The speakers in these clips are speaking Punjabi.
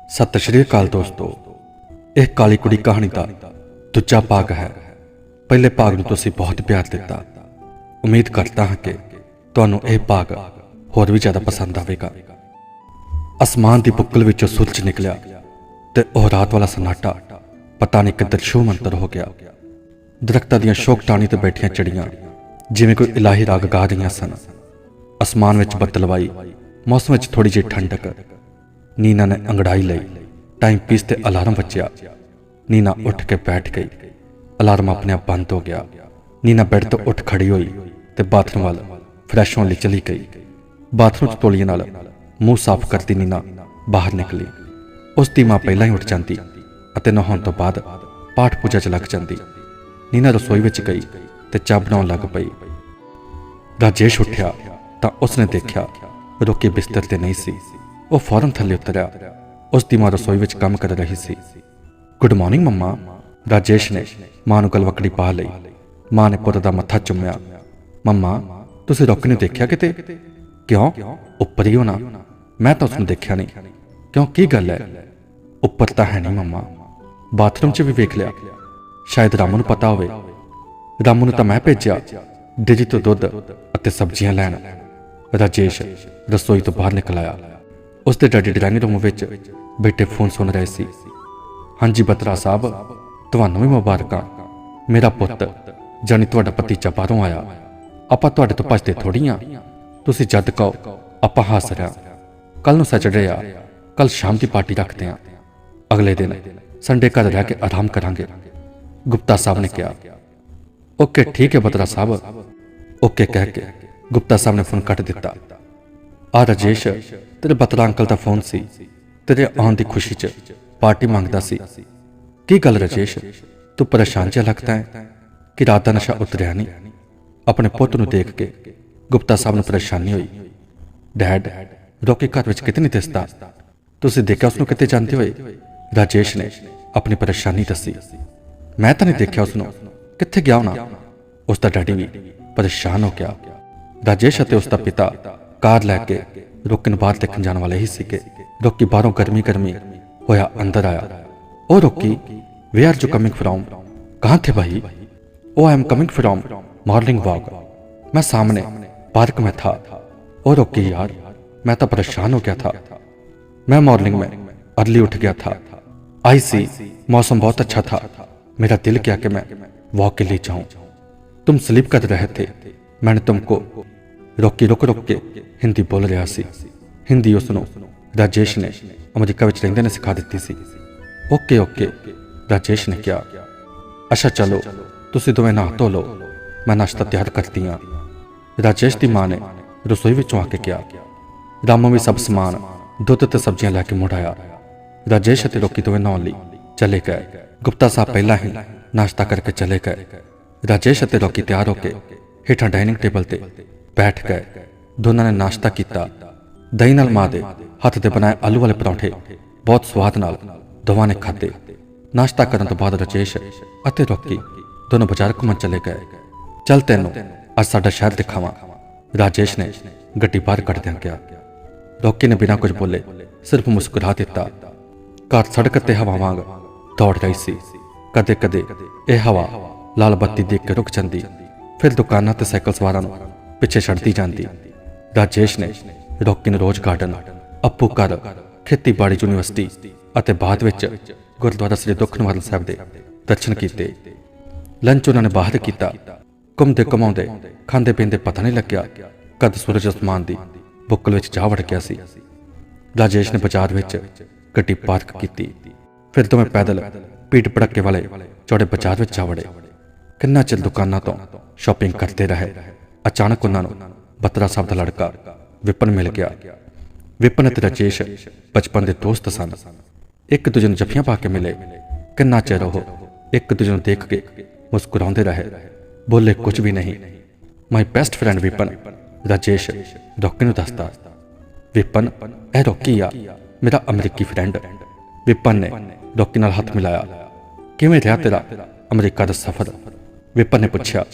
ਸਤਿ ਸ਼੍ਰੀ ਅਕਾਲ ਦੋਸਤੋ। ਇਹ ਕਾਲੀ ਕੁੜੀ ਕਹਾਣੀ ਦਾ ਦੂਜਾ ਭਾਗ ਹੈ। ਪਹਿਲੇ ਭਾਗ ਨੂੰ ਤੁਸੀਂ ਬਹੁਤ ਪਿਆਰ ਦਿੱਤਾ। ਉਮੀਦ ਕਰਦਾ ਹਾਂ ਕਿ ਤੁਹਾਨੂੰ ਇਹ ਭਾਗ ਹੋਰ ਵੀ ਜ਼ਿਆਦਾ ਪਸੰਦ ਆਵੇਗਾ। ਅਸਮਾਨ ਦੀ ਬੁੱਕਲ ਵਿੱਚੋਂ ਸੂਰਜ ਨਿਕਲਿਆ ਤੇ ਉਹ ਰਾਤ ਵਾਲਾ ਸਨਾਟਾ ਪਤਾ ਨਹੀਂ ਕਿੱਧਰ ਛੂ ਮੰਤਰ ਹੋ ਗਿਆ। ਦਰਖਤਾਂ ਦੀਆਂ ਸ਼ੋਕ ਟਾਹਣੀ ਤੇ ਬੈਠੀਆਂ ਚਿੜੀਆਂ ਜਿਵੇਂ ਕੋਈ ਇਲਾਹੀ ਰਾਗ ਗਾ ਰਹੀਆਂ ਸਨ। ਅਸਮਾਨ ਵਿੱਚ ਬੱਦਲਵਾਈ, ਮੌਸਮ ਵਿੱਚ ਥੋੜੀ ਜਿਹੀ ਠੰਡਕ। ਨੀਨਾ ਨੇ ਅੰਗੜਾਈ ਲਈ। ਟਾਈਮ ਪੀਸ ਤੇ ਅਲਾਰਮ ਵੱਜਿਆ। ਨੀਨਾ ਉੱਠ ਕੇ ਬੈਠ ਗਈ। ਅਲਾਰਮ ਆਪਣੇ ਆਪ ਬੰਦ ਹੋ ਗਿਆ। ਨੀਨਾ ਬੈੱਡ ਤੋਂ ਉੱਠ ਖੜੀ ਹੋਈ ਤੇ ਬਾਥਰੂਮ ਵੱਲ ਫਰੈਸ਼ ਹੋਣ ਲਈ ਚਲੀ ਗਈ। ਬਾਥਰੂਮ 'ਚ ਤੌਲੀਏ ਨਾਲ ਮੂੰਹ ਸਾਫ਼ ਕਰਦੀ ਨੀਨਾ ਬਾਹਰ ਨਿਕਲੀ। ਉਸ ਦੀ ਮਾਂ ਪਹਿਲਾਂ ਹੀ ਉੱਠ ਜਾਂਦੀ ਅਤੇ ਨਹਾਉਣ ਤੋਂ ਬਾਅਦ ਪਾਠ ਪੂਜਾ 'ਚ ਲੱਗ ਜਾਂਦੀ। ਨੀਨਾ ਰਸੋਈ ਵਿੱਚ ਗਈ ਤੇ ਚਾਹ ਬਣਾਉਣ ਲੱਗ ਪਈ। ਰਾਜੇਸ਼ ਉੱਠਿਆ ਤਾਂ ਉਸਨੇ ਦੇਖਿਆ ਰੋਕੀ ਬਿਸਤਰ ਤੇ ਨਹੀਂ ਸੀ। ਉਹ ਫੌਰਨ ਥੱਲੇ ਉਤਰਿਆ। ਉਸ ਦੀ ਮਾਂ ਰਸੋਈ ਵਿੱਚ ਕੰਮ ਕਰ ਰਹੀ ਸੀ। ਗੁੱਡ ਮਾਰਨਿੰਗ ਮੰਮਾ। ਰਾਜੇਸ਼ ਨੇ ਮਾਂ ਨੂੰ ਗਲਵਕੜੀ ਪਾ ਲਈ। ਮਾਂ ਨੇ ਪੁੱਤ ਦਾ ਮੱਥਾ ਚੁੰਮਿਆ। ਮੰਮਾ, ਤੁਸੀਂ ਰੋਕੀ ਨੂੰ ਦੇਖਿਆ ਕਿਤੇ? ਕਿਉਂ, ਉੱਪਰ ਹੀ ਹੋਣਾ। ਮੈਂ ਤਾਂ ਉਸਨੂੰ ਦੇਖਿਆ ਨਹੀਂ। ਕਿਉਂ, ਕੀ ਗੱਲ ਹੈ? ਉੱਪਰ ਤਾਂ ਹੈ ਨਹੀਂ ਮੰਮਾ। ਬਾਥਰੂਮ 'ਚ ਵੀ ਵੇਖ ਲਿਆ। ਸ਼ਾਇਦ ਰਾਮੂ ਨੂੰ ਪਤਾ ਹੋਵੇ। ਰਾਮੂ ਨੂੰ ਤਾਂ ਮੈਂ ਭੇਜਿਆ ਡੇਰੀ ਤੋਂ ਦੁੱਧ ਅਤੇ ਸਬਜ਼ੀਆਂ ਲੈਣ। ਰਾਜੇਸ਼ ਰਸੋਈ ਤੋਂ ਬਾਹਰ ਨਿਕਲ ਆਇਆ। ਉਸਦੇ ਡੈਡੀ ਡਰਾਇੰਗ ਰੂਮ ਵਿੱਚ ਬੈਠੇ ਫੋਨ ਸੁਣ ਰਹੇ ਸੀ। ਹਾਂਜੀ ਬਤਰਾ ਸਾਹਿਬ, ਤੁਹਾਨੂੰ ਵੀ ਮੁਬਾਰਕਾਂ। ਮੇਰਾ ਪੁੱਤ ਜਾਨੀ ਤੁਹਾਡਾ ਭਤੀਜਾ ਬਾਹਰੋਂ ਆਇਆ। ਆਪਾਂ ਤੁਹਾਡੇ ਤੋਂ ਭੱਜਦੇ ਥੋੜ੍ਹੀ ਆਂ। ਤੁਸੀਂ ਜਦ ਕਹੋ ਆਪਾਂ ਹੱਸ ਰਿਹਾ। ਕੱਲ ਨੂੰ ਸੈਟਰਡੇ ਆ। ਕੱਲ ਸ਼ਾਮ ਦੀ ਪਾਰਟੀ ਰੱਖਦੇ ਆਂ। ਅਗਲੇ ਦਿਨ ਸੰਡੇ ਘਰ ਰਹਿ ਕੇ ਆਰਾਮ ਕਰਾਂਗੇ, ਗੁਪਤਾ ਸਾਹਿਬ ਨੇ ਕਿਹਾ। ਓਕੇ ਠੀਕ ਹੈ ਬਤਰਾ ਸਾਹਿਬ। ਓਕੇ ਕਹਿ ਕੇ ਗੁਪਤਾ ਸਾਹਿਬ ਨੇ ਫੋਨ ਕੱਟ ਦਿੱਤਾ। ਆ ਰਾਜੇਸ਼, ਤੇਰੇ ਬਤਰਾ ਅੰਕਲ ਦਾ ਫੋਨ ਸੀ। ਤੇਰੇ ਆਉਣ ਦੀ ਖੁਸ਼ੀ 'ਚ ਪਾਰਟੀ ਮੰਗਦਾ ਸੀ। ਕੀ ਗੱਲ ਰਾਜੇਸ਼, ਤੂੰ ਪਰੇਸ਼ਾਨ ਜਿਹਾ ਲੱਗਦਾ ਹੈ ਕਿ ਰਾਤ ਦਾ ਨਸ਼ਾ ਉਤਰਿਆ ਨਹੀਂ? ਆਪਣੇ ਪੁੱਤ ਨੂੰ ਦੇਖ ਕੇ ਗੁਪਤਾ ਸਾਹਿਬ ਨੂੰ ਪਰੇਸ਼ਾਨੀ ਹੋਈ। ਡੈਡ, ਰੋਕੀ ਘਰ ਵਿੱਚ ਕਿਤੇ ਨਹੀਂ ਦਿਸਦਾ। ਤੁਸੀਂ ਦੇਖਿਆ ਉਸਨੂੰ ਕਿਤੇ ਜਾਂਦੇ ਹੋਏ? ਰਾਜੇਸ਼ ਨੇ ਆਪਣੀ ਪਰੇਸ਼ਾਨੀ ਦੱਸੀ। ਮੈਂ ਤਾਂ ਨਹੀਂ ਦੇਖਿਆ ਉਸਨੂੰ। ਕਿੱਥੇ ਗਿਆ ਹੋਣਾ? ਉਸ ਦਾ ਡੈਡੀ ਵੀ ਪਰੇਸ਼ਾਨ ਹੋ ਗਿਆ। ਰਾਜੇਸ਼ ਅਤੇ ਉਸ ਦਾ ਪਿਤਾ ਕਾਰ ਲੈ ਕੇ ਰੋਕੀ ਨੂੰ ਬਾਹਰ ਦੇਖਣ ਜਾਣ ਵਾਲੇ ਹੀ ਸੀਗੇ। ਰੋਕੀ ਬਾਹਰੋਂ ਗਰਮੀ ਹੋਇਆ ਅੰਦਰ ਆਇਆ। ਉਹ ਰੋਕੀ, where are you coming from? कहाँ थे भाई? Oh I am coming from morning walk. मैं सामने पार्क में था। ओ रोकी यार, मैं तो परेशान हो गया था। मैं मॉर्निंग में अर्ली उठ गया था। आई सी, मौसम बहुत अच्छा था। मेरा दिल किया कि मैं वॉक के लिए जाऊं। तुम स्लीप कर रहे थे। मैंने तुमको रोकी रुक के हिंदी बोल रहा सी। हिंदी उसनों राजेश ने अमरीका विच रहिंदे ने सिखा दित्ती सी। ओके ओके, राजेश ने कहा। अच्छा चलो, तुसी दोवें नहा धो लो, मैं नाश्ता तैयार करती हाँ। राजेश की मां ने रसोई विचों आके कहा। रामू भी सब समान दुध ते सब्जियां लैके मुड़ आया। राजेश अते रोकी दोवें नहाउण लई चले गए। गुप्ता साहब पहला ही नाश्ता करके चले गए। राजेश अते रोकी तैयार होके हेठां डाइनिंग टेबल ते बैठ गए। दोनों ने नाश्ता किया। दही नाल मां दे हथ दे बनाए आलू वाले परौंठे बहुत स्वाद नाल दोवां ने खाधे। नाश्ता करन तो बाद राजेश अते रोकी दोनों बाजार घुमन चले गए। चल तैनूं अज साडा शहर दिखावां, राजेश ने गड्डी बाहर कढ़दियां कहा। रोकी ने बिना कुछ बोले सिर्फ मुस्कुरा दिता। कार सड़क ते हवा वांग दौड़ रही सी। कदे कदे यह हवा लाल बत्ती देख के रुक जाती, फिर दुकानां ते साइकिल सवारां नूं पिछे छड्डदी जाती। राजेश ने रोकी नूं रोज गार्डन, अप्पू घर, खेतीबाड़ी यूनीवर्सिटी अते बाद विच गुरुद्वारा श्री दुख निवारण साहिब दे दर्शन कीते। लंच उन्होंने बाहर किया। घुमदे घुमाउंदे खांदे पींदे पता नहीं लग्या कद सूरज आसमान दी बुक्कल विच जा वड़ गया सी। राजेश ने बाजार विच गड्डी पार्क की। फिर दोवें पैदल भीड़ भड़के वाले चौड़े बाजार विच जा वड़े। किन्ना चिर दुकानां तो शॉपिंग करते रहे। अचानक उन्होंने बत्रा साहब का लड़का विपन मिल गया। विपन ते राजेश बचपन के दोस्त सन। एक दूजे नूं जफ्फियां पा के मिले। किन्ना चिर ओह एक दूजे नूं देख के मुस्कुराते रहे, बोले कुछ भी नहीं। My best friend weapon, Rajesh रोकी नूं दसदा। विपन, ए रोकी आ, मेरा अमरीकी फ्रेंड। विपन ने रोकी नाल हथ मिलाया। किवें रहा तेरा अमरीका दा सफर? विपन ने पूछा।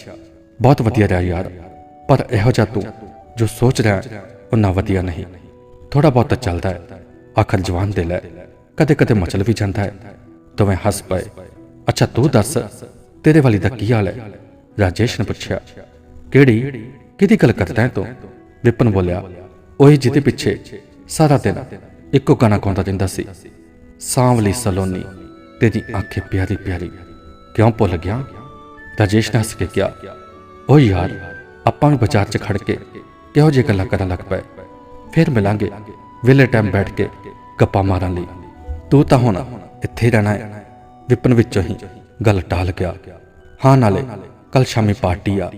बहुत वधिया रहा यार, पर इहो जिहा तू जो सोच रहा है उन्ना वधिया नहीं। थोड़ा बहुत चलता है, आखिर जवान दिल है। ਕਦੇ ਕਦੇ ਮਚਲ ਵੀ ਜਾਂਦਾ ਹੈ। ਦੋਵੇਂ ਹੱਸ ਪਏ। ਅੱਛਾ ਤੂੰ ਦੱਸ, ਤੇਰੇ ਵਾਲੀ ਦਾ ਕੀ ਹਾਲ ਹੈ? ਰਾਜੇਸ਼ ਨੇ ਪੁੱਛਿਆ। ਕਿਹਦੀ ਗੱਲ ਕਰਦਾ ਹੈ ਤੂੰ? ਵਿਪਨ ਬੋਲਿਆ। ਉਹੀ ਜਿਹਦੇ ਪਿੱਛੇ ਸਾਰਾ ਦਿਨ ਇੱਕੋ ਗਾਣਾ ਗਾਉਂਦਾ ਰਹਿੰਦਾ ਸੀ, ਸਾਂਵਲੀ ਸਲੋਨੀ तेरी आंखें प्यारी प्यारी। क्यों भुल गया? राजेश ने हस के किया। ओ यार, आपां भी बाजार च खड़ के किहो जी गल्लां करन लग पए, फिर मिलांगे वेले टाइम बैठ के गप्पां मारन लई। तू तां हुण इत्थे रहना है। विपन विचों ही गल टाल गया। हाँ, नाले कल शामी पार्टी आ,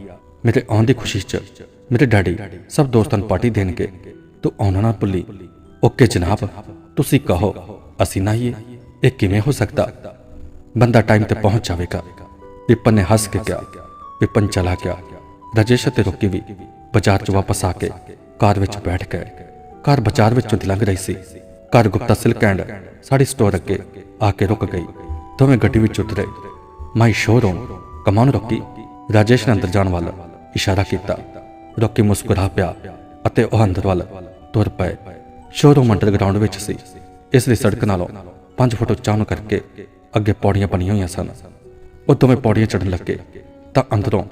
मेरे आउण दी खुशी च मेरे डैडी सब दोस्तां नूं पार्टी देणगे, तू आउणा ना भुल्ली। ओके जनाब, तुसीं कहो असीं ना आईए? ਇਹ ਕਿਵੇਂ ਹੋ ਸਕਦਾ? ਬੰਦਾ ਟਾਈਮ ਤੇ ਪਹੁੰਚ ਜਾਵੇਗਾ। ਵਿਪਨ ਨੇ ਹੱਸ ਕੇ ਕਿਹਾ। ਵਿਪਨ ਚਲਾ ਗਿਆ। ਰਾਜੇਸ਼ ਅਤੇ ਰੋਕੀ ਵੀ ਬਾਜ਼ਾਰ 'ਚ ਵਾਪਸ ਆ ਕੇ ਕਾਰ ਵਿੱਚ ਬੈਠ ਗਏ। ਕਾਰ ਬਾਜ਼ਾਰ ਵਿੱਚੋਂ ਦੀ ਲੰਘ ਰਹੀ ਸੀ। Car Gupta silk and sari store ਅੱਗੇ ਆ ਕੇ ਰੁਕ ਗਈ। ਦੋਵੇਂ ਗੱਡੀ ਵਿੱਚ ਉਤਰੇ। ਮਾਈ ਸ਼ੋਰੂਮ, ਕਮਾਨ ਰੋਕੀ। ਰਾਜੇਸ਼ ਨੇ ਅੰਦਰ ਜਾਣ ਵੱਲ ਇਸ਼ਾਰਾ ਕੀਤਾ। ਰੋਕੀ ਮੁਸਕਰਾ ਪਿਆ ਅਤੇ ਉਹ ਅੰਦਰ ਵੱਲ ਤੁਰ ਪਏ। ਸ਼ੋਰੂਮ ਅੰਡਰਗਰਾਊਂਡ ਵਿੱਚ ਸੀ, ਇਸ ਲਈ ਸੜਕ ਨਾਲੋਂ 5 ਫੁੱਟ ਉੱਚਾ ਹੋਣ ਕਰਕੇ ਅੱਗੇ ਪੌੜੀਆਂ ਬਣੀਆਂ ਹੋਈਆਂ ਸਨ। ਉਹ ਦੋਵੇਂ ਪੌੜੀਆਂ ਚੜ੍ਹਨ ਲੱਗੇ ਤਾਂ ਅੰਦਰੋਂ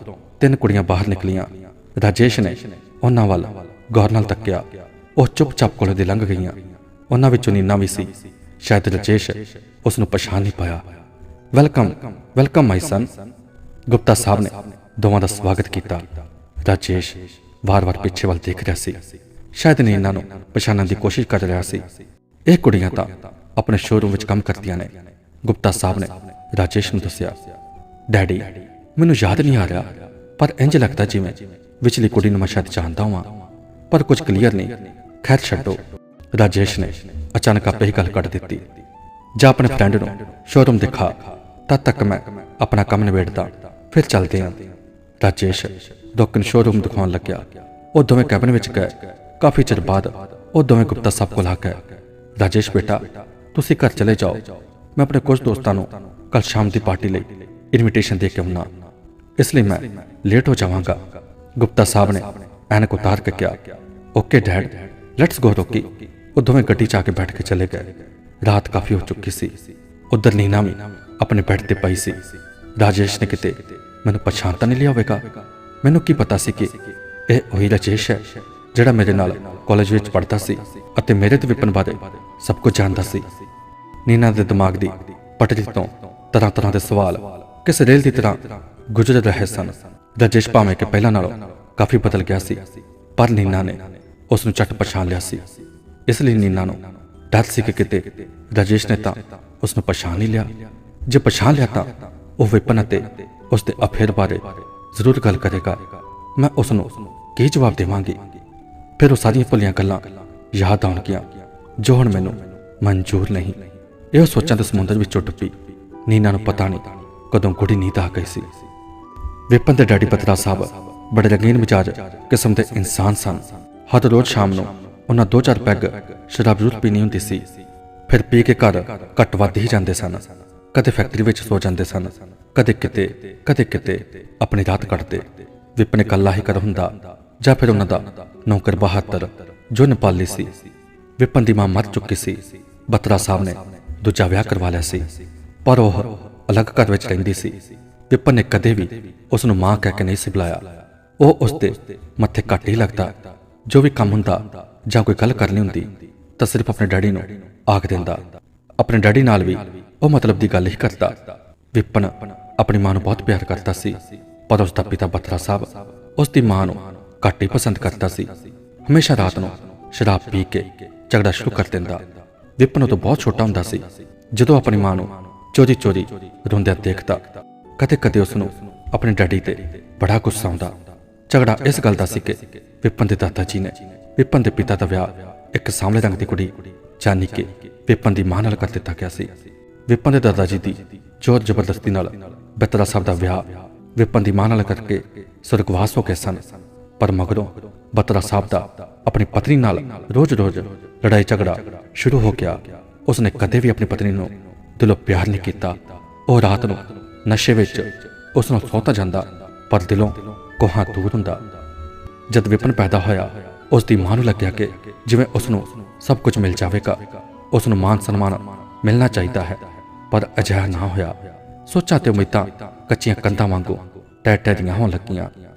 3 ਕੁੜੀਆਂ ਬਾਹਰ ਨਿਕਲੀਆਂ। ਰਾਜੇਸ਼ ਨੇ ਉਹਨਾਂ ਵੱਲ ਗੌਰ ਨਾਲ ਤੱਕਿਆ। ਉਹ ਚੁੱਪਚਾਪ ਕੋਲੋਂ ਦੀ ਲੰਘ ਗਈਆਂ। ਉਹਨਾਂ ਵਿੱਚੋਂ ਨੀਨਾ ਵੀ ਸੀ। ਸ਼ਾਇਦ ਰਾਜੇਸ਼ ਉਸ ਨੂੰ ਪਛਾਣ ਨਹੀਂ ਪਾਇਆ। ਵੈਲਕਮ ਮਾਈ ਸਨ। ਗੁਪਤਾ ਸਾਹਿਬ ਨੇ ਦੋਵਾਂ ਦਾ ਸਵਾਗਤ ਕੀਤਾ। ਰਾਜੇਸ਼ ਵਾਰ-ਵਾਰ ਪਿੱਛੇ ਵੱਲ ਦੇਖ ਰਿਹਾ ਸੀ। ਸ਼ਾਇਦ ਨੀਨਾ ਨੂੰ ਪਛਾਣਨ ਦੀ ਕੋਸ਼ਿਸ਼ ਕਰ ਰਿਹਾ ਸੀ। ਇਹ ਕੁੜੀਆਂ ਤਾਂ ਆਪਣੇ ਸ਼ੋਰੂਮ ਵਿੱਚ ਕੰਮ ਕਰਦੀਆਂ ਨੇ। ਗੁਪਤਾ ਸਾਹਿਬ ਨੇ ਰਾਜੇਸ਼ ਨੂੰ ਦੱਸਿਆ। ਡੈਡੀ, ਮੈਨੂੰ ਯਾਦ ਨਹੀਂ ਆ ਰਿਹਾ, ਪਰ ਇੰਜ ਲੱਗਦਾ ਜਿਵੇਂ ਵਿਚਲੀ ਕੁੜੀ ਨੂੰ ਮੈਂ ਸ਼ਾਇਦ ਜਾਣਦਾ ਹਾਂ, ਪਰ ਕੁਝ ਕਲੀਅਰ ਨਹੀਂ। ਖੈਰ ਛੱਡੋ। ਰਾਜੇਸ਼ ਨੇ ਅਚਾਨਕ ਆਪੇ ਹੀ ਗੱਲ ਕੱਢ ਦਿੱਤੀ। ਜਾ ਆਪਣੇ ਫਰੈਂਡ ਨੂੰ ਸ਼ੋਰੂਮ ਦਿਖਾ, ਤਦ ਤੱਕ ਮੈਂ ਆਪਣਾ ਕੰਮ ਨਿਬੇੜਦਾ, ਫਿਰ ਚੱਲਦੇ ਹਾਂ। ਰਾਜੇਸ਼ ਰੋਕੀ ਨੂੰ ਸ਼ੋਰੂਮ ਦਿਖਾਉਣ ਲੱਗਿਆ। ਉਹ ਦੋਵੇਂ ਕੈਬਨ ਵਿੱਚ ਗਏ। ਕਾਫੀ ਚਿਰ ਬਾਅਦ ਉਹ ਦੋਵੇਂ ਗੁਪਤਾ ਸਾਹਿਬ ਕੋਲ ਆ ਗਏ। ਰਾਜੇਸ਼ ਬੇਟਾ, ਤੁਸੀਂ ਘਰ ਚਲੇ ਜਾਓ, ਮੈਂ ਆਪਣੇ ਕੁਝ ਦੋਸਤਾਂ ਨੂੰ ਕੱਲ ਸ਼ਾਮ ਦੀ ਪਾਰਟੀ ਲਈ ਇਨਵੀਟੇਸ਼ਨ ਦੇ ਕੇ ਆਉਣਾ, ਇਸ ਲਈ ਮੈਂ ਲੇਟ ਹੋ ਜਾਵਾਂਗਾ। ਗੁਪਤਾ ਸਾਹਿਬ ਨੇ ਐਨਕ ਉਤਾਰ ਕੇ ਕਿਹਾ। ਓਕੇ ਡੈਡ, ਲੈਟਸ ਗੋ ਰੋਕੀ। ਉਹ ਦੋਵੇਂ ਗੱਡੀ 'ਚ ਆ ਕੇ ਬੈਠ ਕੇ ਚਲੇ ਗਏ। ਰਾਤ ਕਾਫੀ ਹੋ ਚੁੱਕੀ ਸੀ। ਉਧਰ ਨੀਨਾ ਵੀ ਆਪਣੇ ਬੈੱਡ ਤੇ ਪਈ ਸੀ। ਰਾਜੇਸ਼ ਨੇ ਕਿਤੇ ਮੈਨੂੰ ਪਛਾਣ ਤਾਂ ਨਹੀਂ ਲਿਆ ਹੋਵੇਗਾ। ਮੈਨੂੰ ਕੀ ਪਤਾ ਸੀ ਕਿ ਇਹ ਉਹੀ ਰਾਜੇਸ਼ ਹੈ ਜਿਹੜਾ ਮੇਰੇ ਨਾਲ ਕਾਲਜ ਵਿੱਚ ਪੜ੍ਹਦਾ ਸੀ ਅਤੇ ਮੇਰੇ ਤੇ ਵਿਪਨ ਬਾਰੇ ਸਭ ਕੁਝ ਜਾਣਦਾ ਸੀ। ਨੀਨਾ ਦੇ ਦਿਮਾਗ ਦੀ ਪਟੜੀ ਤੋਂ ਤਰ੍ਹਾਂ ਦੇ ਸਵਾਲ ਕਿਸ ਰੇਲ ਦੀ ਤਰ੍ਹਾਂ ਗੁਜ਼ਰ ਰਹੇ ਸਨ। ਰਾਜੇਸ਼ ਭਾਵੇਂ ਕਿ ਪਹਿਲਾਂ ਨਾਲੋਂ ਕਾਫੀ ਬਦਲ ਗਿਆ ਸੀ, ਪਰ ਨੀਨਾ ਨੇ ਉਸ ਨੂੰ ਝੱਟ ਪਛਾਣ ਲਿਆ ਸੀ। ਇਸ ਲਈ ਨੀਨਾ ਨੂੰ ਡਰ ਸੀ ਕਿ ਕਿਤੇ ਰਾਜੇਸ਼ ਨੇ ਤਾਂ ਉਸ ਨੂੰ ਪਛਾਣ ਨਹੀਂ ਲਿਆ। ਜੇ ਪਛਾਣ ਲਿਆ ਤਾਂ ਉਹ ਵਿਪਨ ਅਤੇ ਉਸ ਦੇ ਅਫੇਅਰ ਬਾਰੇ ਜ਼ਰੂਰ ਗੱਲ ਕਰੇਗਾ। ਮੈਂ ਉਸ ਨੂੰ ਕੀ ਜਵਾਬ ਦੇਵਾਂਗੀ? ਫਿਰ ਉਹ ਸਾਰੀਆਂ ਭੁੱਲੀਆਂ ਗੱਲਾਂ ਯਾਦ ਆਉਣਗੀਆਂ ਜੋ ਹੁਣ ਮੈਨੂੰ ਮਨਜ਼ੂਰ ਨਹੀਂ। ਇਹ ਸੋਚਾਂ ਦੇ ਸਮੁੰਦਰ ਵਿੱਚ ਉੱਡ ਪਈ। ਨੀਨਾ ਨੂੰ ਪਤਾ ਨਹੀਂ ਕਦੋਂ ਗੂੜੀ ਨੀਂਦ ਆ ਗਈ ਸੀ। ਵਿਪਨ ਦੇ ਡੈਡੀ ਬਤਰਾ ਸਾਹਿਬ ਬੜੇ ਰੰਗੀਨ ਮਿਜਾਜ ਕਿਸਮ ਦੇ ਇਨਸਾਨ ਸਨ। ਹਰ ਰੋਜ਼ ਸ਼ਾਮ ਨੂੰ ਉਹਨਾਂ 2-4 ਪੈਗ ਸ਼ਰਾਬ ਜ਼ਰੂਰ ਪੀਣੀ ਹੁੰਦੀ ਸੀ। ਫਿਰ ਪੀ ਕੇ ਘਰ ਘੱਟ ਵੱਧ ਹੀ ਜਾਂਦੇ ਸਨ। ਕਦੇ ਫੈਕਟਰੀ ਵਿੱਚ ਸੋ ਜਾਂਦੇ ਸਨ, ਕਦੇ ਕਿਤੇ ਆਪਣੀ ਰਾਤ ਕੱਢਦੇ। ਵਿਪਨ ਇਕੱਲਾ ਹੀ ਘਰ ਹੁੰਦਾ ਜਾਂ ਫਿਰ ਉਹਨਾਂ ਦਾ ਨੌਕਰ ਬਹਾਦਰ ਜੋ ਨੇਪਾਲੀ ਸੀ। ਵਿਪਨ ਦੀ ਮਾਂ ਮਰ ਚੁੱਕੀ ਸੀ। ਬਤਰਾ ਸਾਹਿਬ ਨੇ ਦੂਜਾ ਵਿਆਹ ਕਰਵਾ ਲਿਆ ਸੀ, ਪਰ ਉਹ ਅਲੱਗ ਘਰ ਵਿੱਚ ਰਹਿੰਦੀ ਸੀ। ਵਿਪਨ ਨੇ ਕਦੇ ਵੀ ਉਸ ਨੂੰ ਮਾਂ ਕਹਿ ਕੇ ਨਹੀਂ ਸੀ ਬੁਲਾਇਆ। ਉਹ ਉਸ ਦੇ ਮੱਥੇ ਘੱਟ ਹੀ ਲੱਗਦਾ। ਜੋ ਵੀ ਕੰਮ ਹੁੰਦਾ ਜਾਂ ਕੋਈ ਗੱਲ ਕਰਨੀ ਹੁੰਦੀ ਤਾਂ ਸਿਰਫ ਆਪਣੇ ਡੈਡੀ ਨੂੰ ਆਖ ਦਿੰਦਾ। ਆਪਣੇ ਡੈਡੀ ਨਾਲ ਵੀ ਉਹ ਮਤਲਬ ਦੀ ਗੱਲ ਹੀ ਕਰਦਾ। ਵਿਪਨ ਆਪਣੀ ਮਾਂ ਨੂੰ ਬਹੁਤ ਪਿਆਰ ਕਰਦਾ ਸੀ, ਪਰ ਉਸ ਦਾ ਪਿਤਾ ਬਤਰਾ ਸਾਹਿਬ ਉਸ ਦੀ ਮਾਂ ਨੂੰ ਘੱਟ ਹੀ ਪਸੰਦ ਕਰਦਾ ਸੀ। ਹਮੇਸ਼ਾ ਰਾਤ ਨੂੰ ਸ਼ਰਾਬ ਪੀ ਕੇ ਝਗੜਾ ਸ਼ੁਰੂ ਕਰ ਦਿੰਦਾ। ਵਿਪਨ ਉਦੋਂ ਬਹੁਤ ਛੋਟਾ ਹੁੰਦਾ ਸੀ ਜਦੋਂ ਆਪਣੀ ਮਾਂ ਨੂੰ ਚੋਰੀ ਰੋਂਦਿਆਂ ਦੇਖਦਾ। ਕਦੇ ਉਸ ਨੂੰ ਆਪਣੇ ਡੈਡੀ ਤੇ ਬੜਾ ਗੁੱਸਾ ਆਉਂਦਾ। ਝਗੜਾ ਇਸ ਗੱਲ ਦਾ ਸੀ ਕਿ ਵਿਪਨ ਦੇ ਦਾਦਾ ਜੀ ਨੇ ਵਿਪਨ ਦੇ ਪਿਤਾ ਦਾ ਵਿਆਹ ਇੱਕ ਸਾਂਵਲੇ ਰੰਗ ਦੀ ਕੁੜੀ ਜਾਨੀ ਕਿ ਵਿਪਨ ਦੀ ਮਾਂ ਨਾਲ ਕਰ ਦਿੱਤਾ ਗਿਆ ਸੀ। ਵਿਪਨ ਦੇ ਦਾਦਾ ਜੀ ਦੀ ਜ਼ੋਰ ਜ਼ਬਰਦਸਤੀ ਨਾਲ ਬਤਰਾ ਸਾਹਿਬ ਦਾ ਵਿਆਹ ਵਿਪਨ ਦੀ ਮਾਂ ਨਾਲ ਕਰਕੇ ਸੁਰਗਵਾਸ ਹੋ ਗਏ ਸਨ। ਪਰ ਮਗਰੋਂ ਬਤਰਾ ਸਾਹਿਬ ਦਾ ਆਪਣੀ ਪਤਨੀ ਨਾਲ ਰੋਜ਼ ਲੜਾਈ ਝਗੜਾ ਸ਼ੁਰੂ ਹੋ ਗਿਆ। ਉਸਨੇ ਕਦੇ ਵੀ ਆਪਣੀ ਪਤਨੀ ਨੂੰ ਦਿਲੋਂ ਪਿਆਰ ਨਹੀਂ ਕੀਤਾ। ਉਹ ਰਾਤ ਨੂੰ ਨਸ਼ੇ ਵਿੱਚ ਉਸ ਨੂੰ ਸੌਂ ਤਾਂ ਜਾਂਦਾ, ਪਰ ਦਿਲੋਂ ਕੋਹਾਂ ਦੂਰ ਹੁੰਦਾ। ਜਦ ਵਿਪਨ ਪੈਦਾ ਹੋਇਆ, ਉਸ ਦੀ ਮਾਂ ਨੂੰ ਲੱਗਿਆ ਕਿ ਜਿਵੇਂ ਉਸ ਨੂੰ ਸਭ ਕੁਝ ਮਿਲ ਜਾਵੇਗਾ। ਉਸ ਨੂੰ ਮਾਨ ਸਨਮਾਨ ਮਿਲਣਾ ਚਾਹੀਦਾ ਹੈ, ਪਰ ਅਜਿਹਾ ਨਾ ਹੋਇਆ। ਸੋਚਾਂ ਤੇ ਉਮੀਦਾਂ ਕੱਚੀਆਂ ਕੰਧਾਂ ਵਾਂਗੂ ਟੈ ਦੀਆਂ ਹੋਣ ਲੱਗੀਆਂ।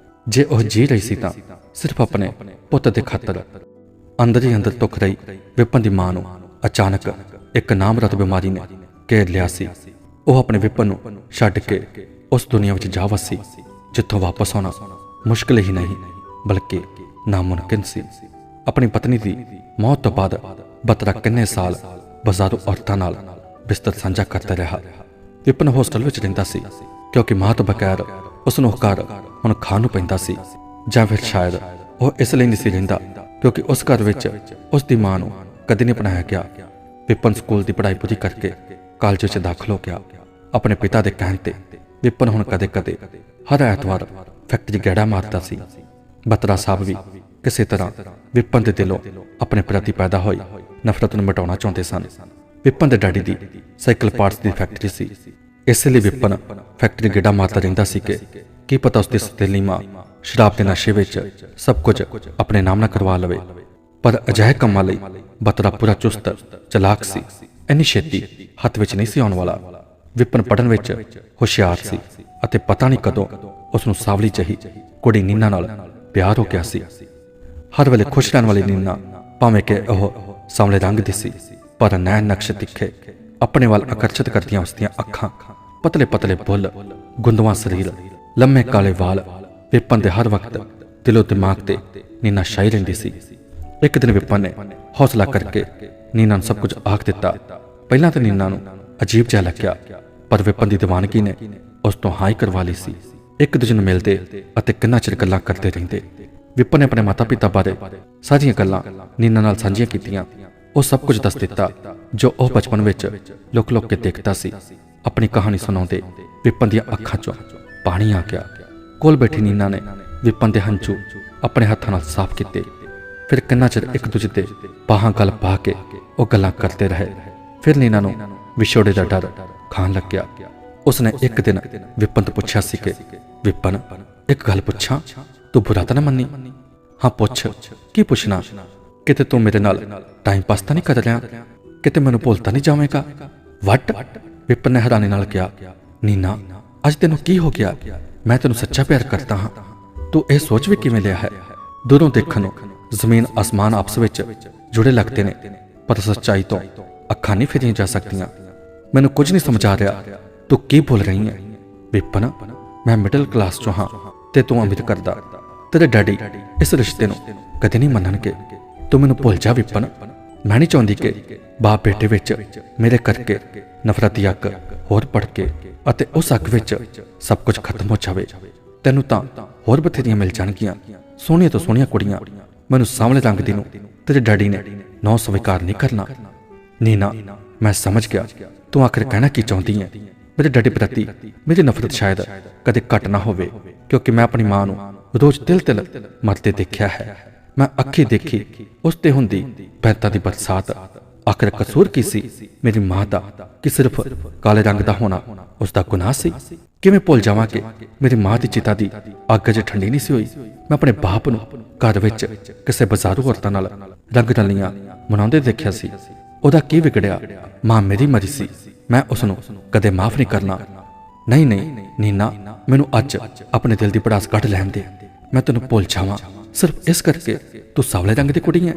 ਜੇ ਉਹ ਜੀ ਰਹੀ ਸੀ ਤਾਂ ਸਿਰਫ ਆਪਣੇ ਪੁੱਤ ਦੇ ਖਾਤਰ। ਅੰਦਰ ਹੀ ਅੰਦਰ ਦੁੱਖ ਰਹੀ ਵਿਪਨ ਦੀ ਮਾਂ ਨੂੰ ਅਚਾਨਕ ਇੱਕ ਨਾਮਰਦ ਬਿਮਾਰੀ ਨੇ ਘੇਰ ਲਿਆ ਸੀ। ਉਹ ਆਪਣੇ ਵਿਪਨ ਨੂੰ ਛੱਡ ਕੇ ਉਸ ਦੁਨੀਆ ਵਿੱਚ ਜਾ ਵਸੀ ਜਿੱਥੋਂ ਵਾਪਸ ਆਉਣਾ ਮੁਸ਼ਕਿਲ ਹੀ ਨਹੀਂ ਬਲਕਿ ਨਾਮੁਮਕਿਨ ਸੀ। ਆਪਣੀ ਪਤਨੀ ਦੀ ਮੌਤ ਤੋਂ ਬਾਅਦ ਬਤਰਾ ਕਿੰਨੇ ਸਾਲ ਬਾਜ਼ਾਰੂ ਔਰਤਾਂ ਨਾਲ ਬਿਸਤਰ ਸਾਂਝਾ ਕਰਦਾ ਰਿਹਾ। ਵਿਪਨ ਹੋਸਟਲ ਵਿੱਚ ਰਹਿੰਦਾ ਸੀ ਕਿਉਂਕਿ ਮਾਂ ਤੋਂ ਬਗੈਰ ਉਸ ਨੂੰ ਘਰ ਹੁਣ ਖਾਣ ਨੂੰ ਪੈਂਦਾ ਸੀ, ਜਾਂ ਫਿਰ ਸ਼ਾਇਦ ਉਹ ਇਸ ਲਈ ਨਹੀਂ ਸੀ ਰਹਿੰਦਾ ਕਿਉਂਕਿ ਉਸ ਘਰ ਵਿੱਚ ਉਸ ਦੀ ਮਾਂ ਨੂੰ ਕਦੇ ਨਹੀਂ ਅਪਣਾਇਆ ਗਿਆ। ਵਿਪਨ ਸਕੂਲ ਦੀ ਪੜ੍ਹਾਈ ਪੂਰੀ ਕਰਕੇ ਕਾਲਜ ਵਿੱਚ ਦਾਖਲ ਹੋ ਗਿਆ। ਆਪਣੇ ਪਿਤਾ ਦੇ ਕਹਿਣ ਤੇ ਵਿਪਨ ਹੁਣ ਕਦੇ-ਕਦੇ ਹਰ ਐਤਵਾਰ ਫੈਕਟਰੀ ਗੇੜਾ ਮਾਰਦਾ ਸੀ। ਬਤਰਾ ਸਾਹਿਬ ਵੀ ਕਿਸੇ ਤਰ੍ਹਾਂ ਵਿਪਨ ਦੇ ਦਿਲੋਂ ਆਪਣੇ ਪ੍ਰਤੀ ਪੈਦਾ ਹੋਈ ਨਫ਼ਰਤ ਨੂੰ ਮਿਟਾਉਣਾ ਚਾਹੁੰਦੇ ਸਨ। ਵਿਪਨ ਦੇ ਡੈਡੀ ਦੀ ਸਾਈਕਲ ਪਾਰਟਸ ਦੀ ਫੈਕਟਰੀ ਸੀ, ਇਸੇ ਲਈ ਵਿਪਨ ਫੈਕਟਰੀ ਗੇੜਾ ਮਾਰਦਾ ਰਹਿੰਦਾ ਸੀ ਕਿ ਕੀ ਪਤਾ ਉਸਦੀ ਸਤੇਲੀ ਮਾਂ ਸ਼ਰਾਬ ਦੇ ਨਸ਼ੇ ਵਿੱਚ ਸਭ ਕੁਝ ਆਪਣੇ ਨਾਮ ਨਾਲ ਕਰਵਾ ਲਵੇ। ਪਰ ਅਜਿਹੇ ਕੰਮਾਂ ਲਈ ਬਤਰਾ ਪੂਰਾ ਚੁਸਤ ਚਲਾਕ ਸੀ, ਇੰਨੀ ਛੇਤੀ ਹੱਥ ਵਿੱਚ ਨਹੀਂ ਸੀ ਆਉਣ ਵਾਲਾ। ਵਿਪਨ ਪੜ੍ਹਨ ਵਿੱਚ ਹੁਸ਼ਿਆਰ ਸੀ ਅਤੇ ਪਤਾ ਨਹੀਂ ਕਦੋਂ ਉਸ ਨੂੰ ਸਾਵਲੀ ਜਿਹੀ ਕੁੜੀ ਨੀਨਾ ਨਾਲ ਪਿਆਰ ਹੋ ਗਿਆ ਸੀ। ਹਰ ਵੇਲੇ ਖੁਸ਼ ਰਹਿਣ ਵਾਲੀ ਨੀਨਾ ਭਾਵੇਂ ਕਿ ਉਹ ਸਾਂਵਲੇ ਰੰਗ ਦੀ ਸੀ, ਪਰ ਨੈਣ ਨਕਸ਼ ਤਿੱਖੇ ਆਪਣੇ ਵੱਲ ਆਕਰਸ਼ਿਤ ਕਰਦੀਆਂ ਉਸਦੀਆਂ ਅੱਖਾਂ, ਪਤਲੇ ਪਤਲੇ ਬੁੱਲ, ਗੁੰਦਵਾਂ ਸਰੀਰ, ਲੰਮੇ ਕਾਲੇ ਵਾਲ। ਵਿਪਨ ਦੇ ਹਰ ਵਕਤ ਦਿਲੋਂ ਦਿਮਾਗ ਤੇ ਨੀਨਾ ਛਾਈ ਰਹਿੰਦੀ ਸੀ। ਇੱਕ ਦਿਨ ਵਿਪਨ ਨੇ ਹੌਸਲਾ ਕਰਕੇ ਨੀਨਾ ਨੂੰ ਸਭ ਕੁਝ ਆਖ ਦਿੱਤਾ। ਪਹਿਲਾਂ ਤਾਂ ਨੀਨਾ ਨੂੰ ਅਜੀਬ ਜਿਹਾ ਲੱਗਿਆ, ਪਰ ਵਿਪਨ ਦੀ ਦੀਵਾਨਗੀ ਨੇ ਉਸ ਤੋਂ ਹਾਂ ਹੀ ਕਰਵਾ ਲਈ ਸੀ। ਇੱਕ ਦੂਜੇ ਨੂੰ ਮਿਲਦੇ ਅਤੇ ਕਿੰਨਾ ਚਿਰ ਗੱਲਾਂ ਕਰਦੇ ਰਹਿੰਦੇ। ਵਿਪਨ ਨੇ ਆਪਣੇ ਮਾਤਾ ਪਿਤਾ ਬਾਰੇ ਸਾਰੀਆਂ ਗੱਲਾਂ ਨੀਨਾ ਨਾਲ ਸਾਂਝੀਆਂ ਕੀਤੀਆਂ। ਉਹ ਸਭ ਕੁਝ ਦੱਸ ਦਿੱਤਾ ਜੋ ਉਹ ਬਚਪਨ ਵਿੱਚ ਲੁਕ ਲੁਕ ਕੇ ਦੇਖਦਾ ਸੀ। ਆਪਣੀ ਕਹਾਣੀ ਸੁਣਾਉਂਦੇ ਵਿਪਨ ਦੀਆਂ ਅੱਖਾਂ 'ਚੋਂ ਪਾਣੀ ਆ ਗਿਆ। ਕੋਲ ਬੈਠੀ ਨੀਨਾ ਨੇ ਵਿਪਨ ਦੇ ਹੰਝੂ ਆਪਣੇ ਹੱਥਾਂ ਨਾਲ ਸਾਫ਼ ਕੀਤੇ। ਫਿਰ ਕਿੰਨਾ ਚਿਰ ਇੱਕ ਦੂਜੇ ਤੇ ਬਾਹਾਂ ਗਲ ਪਾ ਕੇ ਉਹ ਗੱਲਾਂ ਕਰਦੇ ਰਹੇ। ਫਿਰ ਨੀਨਾ ਨੂੰ ਵਿਛੋੜੇ ਦਾ ਡਰ ਖਾਣ ਲੱਗਿਆ। ਉਸਨੇ ਇੱਕ ਦਿਨ ਵਿਪਨ ਤੋਂ ਪੁੱਛਿਆ ਸੀ ਕਿ ਵਿਪਨ, ਇੱਕ ਗੱਲ ਪੁੱਛਾਂ, ਤੂੰ ਬੁਰਾ ਤਾਂ ਨਾ ਮੰਨੀ? ਹਾਂ ਪੁੱਛ, ਕੀ ਪੁੱਛਣਾ? ਕਿਤੇ ਤੂੰ ਮੇਰੇ ਨਾਲ ਟਾਈਮ ਪਾਸ ਤਾਂ ਨਹੀਂ ਕਰ ਰਿਹਾ? ਕਿਤੇ ਮੈਨੂੰ ਭੁੱਲ ਤਾਂ ਨਹੀਂ ਜਾਵੇਂਗਾ? ਵੱਟ, ਵਿਪਨ ਨੇ ਹੈਰਾਨੀ ਨਾਲ ਕਿਹਾ। ਨੀਨਾ, ਅੱਜ ਤੈਨੂੰ ਕੀ ਹੋ ਗਿਆ? ਮੈਂ ਤੈਨੂੰ ਸੱਚਾ ਪਿਆਰ ਕਰਦਾ ਹਾਂ। ਤੂੰ ਇਹ ਸੋਚ ਵੀ ਕਿਵੇਂ ਲਿਆ ਹੈ? ਦੂਰੋਂ ਦੇਖਣ ਨੂੰ ਜ਼ਮੀਨ ਆਸਮਾਨ ਆਪਸ ਵਿੱਚ ਜੁੜੇ ਲੱਗਦੇ ਨੇ, ਪਰ ਸੱਚਾਈ ਤੋਂ ਅੱਖਾਂ ਨਹੀਂ ਫੇਰੀਆਂ ਜਾ ਸਕਦੀਆਂ। ਮੈਨੂੰ ਕੁਝ ਨਹੀਂ ਸਮਝ ਆ ਰਿਹਾ, ਤੂੰ ਕੀ ਬੋਲ ਰਹੀ ਹੈ? ਵਿਪਨ, ਮੈਂ ਮਿਡਲ ਕਲਾਸ ਚੋਂ ਹਾਂ ਤੇ ਤੂੰ ਅਮੀਰ ਕਰਦਾ। ਤੇਰੇ ਡੈਡੀ ਇਸ ਰਿਸ਼ਤੇ ਨੂੰ ਕਦੇ ਨਹੀਂ ਮੰਨਣਗੇ। ਤੂੰ ਮੈਨੂੰ ਭੁੱਲ ਜਾ ਵਿਪਨ। ਮੈਂ ਨਹੀਂ ਚਾਹੁੰਦੀ ਕਿ ਬਾਪ ਬੇਟੇ ਵਿੱਚ ਮੇਰੇ ਕਰਕੇ ਨਫ਼ਰਤ ਦੀ ਅੱਗ ਹੋਰ ਭੜਕੇ ਅਤੇ ਉਸ ਅੱਗ ਵਿੱਚ ਸਭ ਕੁਝ ਖਤਮ ਹੋ ਜਾਵੇ। ਤੈਨੂੰ ਤਾਂ ਹੋਰ ਬਥੇਰੀਆਂ ਮਿਲ ਜਾਣਗੀਆਂ, ਸੋਹਣੀਆਂ ਤੋਂ ਸੋਹਣੀਆਂ ਕੁੜੀਆਂ। ਮੈਨੂੰ ਸਾਂਵਲੇ ਰੰਗ ਦੀ ਨੂੰ ਤੇਰੇ ਡੈਡੀ ਨੇ ਨੌ ਸਵੀਕਾਰ ਨਹੀਂ ਕਰਨਾ। ਨੀਨਾ, ਮੈਂ ਸਮਝ ਗਿਆ ਤੂੰ ਆਖਿਰ ਕਹਿਣਾ ਕੀ ਚਾਹੁੰਦੀ ਹੈ। ਮੇਰੇ ਡੈਡੀ ਪ੍ਰਤੀ ਮੇਰੀ ਨਫ਼ਰਤ ਸ਼ਾਇਦ ਕਦੇ ਘੱਟ ਨਾ ਹੋਵੇ, ਕਿਉਂਕਿ ਮੈਂ ਆਪਣੀ ਮਾਂ ਨੂੰ ਰੋਜ਼ ਤਿਲ ਮਰਦੇ ਦੇਖਿਆ ਹੈ। ਮੈਂ ਅੱਖੀ ਦੇਖੀ ਉਸ ਤੇ ਹੁੰਦੀ ਪੈਂਤਾਂ ਦੀ ਬਰਸਾਤ। ਆਖਿਰ ਕਸੂਰ ਕੀ ਸੀ ਮੇਰੀ ਮਾਂ ਦਾ ਕਿ ਸਿਰਫ ਕਾਲੇ ਰੰਗ ਦਾ ਹੋਣਾ ਉਸ ਦਾ ਗੁਨਾਹ ਸੀ? ਕਿਵੇਂ ਭੁੱਲ ਜਾਵਾਂ ਕਿ ਮੇਰੀ ਮਾਂ ਦੀ ਚਿਤਾ ਦੀ ਅੱਗ ਅਜੇ ਠੰਡੀ ਨਹੀਂ ਸੀ ਹੋਈ। ਮੈਂ ਆਪਣੇ ਬਾਪ ਨੂੰ ਘਰ ਵਿੱਚ ਕਿਸੇ ਬਾਜ਼ਾਰੂ ਔਰਤਾਂ ਨਾਲ ਰੰਗ ਰਲੀਆਂ ਮਨਾਉਂਦੇ ਦੇਖਿਆ ਸੀ। ਉਹਦਾ ਕੀ ਵਿਗੜਿਆ? ਮਾਂ ਮੇਰੀ ਮਰੀ ਸੀ, ਮੈਂ ਉਸ ਨੂੰ ਕਦੇ ਮਾਫ ਨਹੀਂ ਕਰਨਾ। ਨਹੀਂ ਨੀਨਾ, ਮੈਨੂੰ ਅੱਜ ਆਪਣੇ ਦਿਲ ਦੀ ਭੜਾਸ ਕੱਢ ਲੈਣ ਦੇ। ਮੈਂ ਤੈਨੂੰ ਭੁੱਲ ਜਾਵਾਂ ਸਿਰਫ ਇਸ ਕਰਕੇ ਤੂੰ ਸਾਵਲੇ ਰੰਗ ਦੀ ਕੁੜੀ ਹੈ।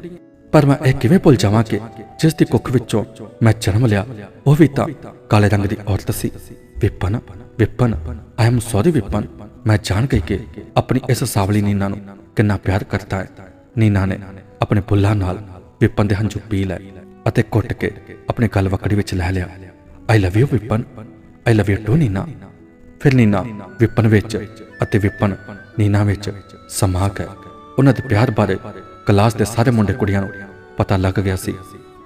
ਪਰ ਮੈਂ ਇਹ ਕਿਵੇਂ ਭੁੱਲ ਜਾਵਾਂ ਕਿ ਜਿਸ ਦੀ ਕੁੱਖ ਵਿੱਚੋਂ ਮੈਂ ਜਨਮ ਲਿਆ ਉਹ ਵੀ ਤਾਂ ਕਾਲੇ ਰੰਗ ਦੀ ਔਰਤ ਸੀ। Vipin, I am sorry Vipin. ਮੈਂ ਜਾਣ ਗਈ ਕਿ ਆਪਣੀ ਇਸ ਸਾਵਲੀ ਨੀਨਾ ਨੂੰ ਕਿੰਨਾ ਪਿਆਰ ਕਰਦਾ ਹੈ। ਨੀਨਾ ਨੇ ਆਪਣੇ ਬੁੱਲਾਂ ਨਾਲ ਵਿਪਨ ਦੇ ਹੰਝੂ ਪੀ ਲਏ ਅਤੇ ਘੁੱਟ ਕੇ ਆਪਣੇ ਗਲ ਵਕੜੀ ਵਿੱਚ ਲੈ ਲਿਆ। I love you Vipin, I love you too Nina. ਫਿਰ ਨੀਨਾ ਵਿਪਨ ਵਿੱਚ ਅਤੇ ਵਿਪਨ ਨੀਨਾ ਵਿੱਚ ਸਮਾ ਗਏ। ਉਹਨਾਂ ਦੇ ਪਿਆਰ ਬਾਰੇ ਕਲਾਸ ਦੇ ਸਾਰੇ ਮੁੰਡੇ ਕੁੜੀਆਂ ਨੂੰ ਪਤਾ ਲੱਗ ਗਿਆ ਸੀ।